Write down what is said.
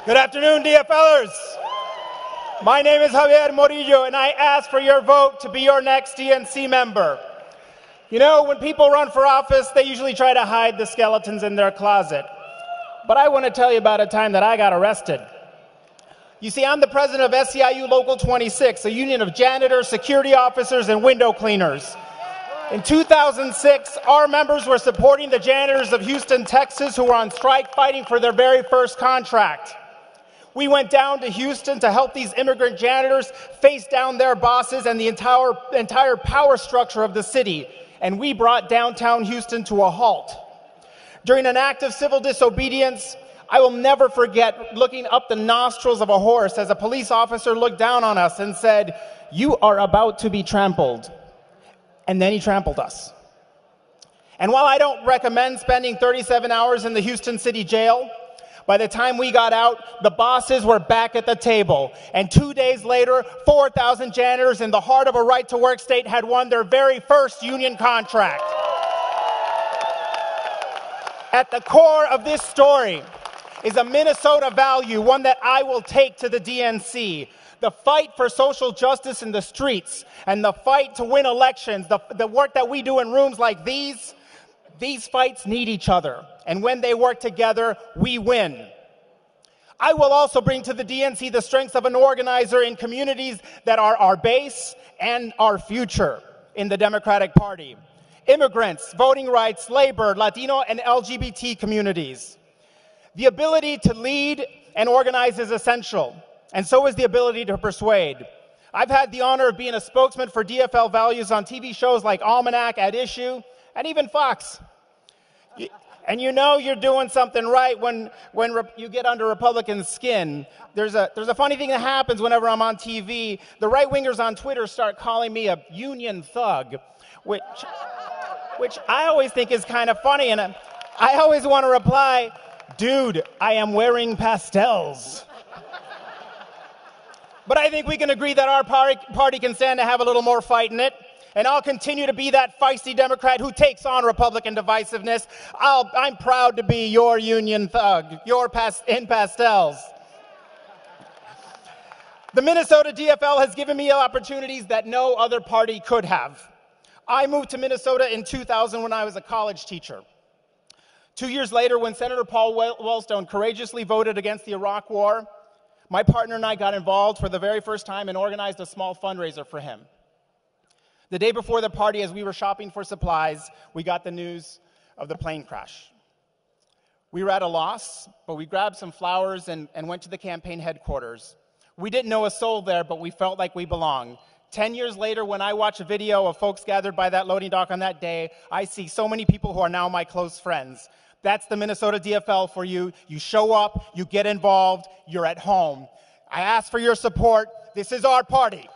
Good afternoon, DFLers. My name is Javier Morillo, and I ask for your vote to be your next DNC member. You know, when people run for office, they usually try to hide the skeletons in their closet. But I want to tell you about a time that I got arrested. You see, I'm the president of SEIU Local 26, a union of janitors, security officers, and window cleaners. In 2006, our members were supporting the janitors of Houston, Texas, who were on strike fighting for their very first contract. We went down to Houston to help these immigrant janitors face down their bosses and the entire power structure of the city, and we brought downtown Houston to a halt. During an act of civil disobedience, I will never forget looking up the nostrils of a horse as a police officer looked down on us and said, "You are about to be trampled." And then he trampled us. And while I don't recommend spending 37 hours in the Houston City Jail, by the time we got out, the bosses were back at the table. And 2 days later, 4,000 janitors in the heart of a right-to-work state had won their very first union contract. At the core of this story is a Minnesota value, one that I will take to the DNC. The fight for social justice in the streets and the fight to win elections, the work that we do in rooms like these fights need each other. And when they work together, we win. I will also bring to the DNC the strengths of an organizer in communities that are our base and our future in the Democratic Party. Immigrants, voting rights, labor, Latino, and LGBT communities. The ability to lead and organize is essential, and so is the ability to persuade. I've had the honor of being a spokesman for DFL values on TV shows like Almanac, At Issue, and even Fox. And you know you're doing something right when you get under Republicans' skin. There's a funny thing that happens whenever I'm on TV. The right-wingers on Twitter start calling me a union thug, which I always think is kind of funny, and I always want to reply, "Dude, I am wearing pastels." But I think we can agree that our party can stand to have a little more fight in it. And I'll continue to be that feisty Democrat who takes on Republican divisiveness. I'm proud to be your union thug, in pastels. The Minnesota DFL has given me opportunities that no other party could have. I moved to Minnesota in 2000 when I was a college teacher. 2 years later, when Senator Paul Wellstone courageously voted against the Iraq War, my partner and I got involved for the very first time and organized a small fundraiser for him. The day before the party, as we were shopping for supplies, we got the news of the plane crash. We were at a loss, but we grabbed some flowers and went to the campaign headquarters. We didn't know a soul there, but we felt like we belonged. 10 years later, when I watch a video of folks gathered by that loading dock on that day, I see so many people who are now my close friends. That's the Minnesota DFL for you. You show up, you get involved, you're at home. I ask for your support. This is our party.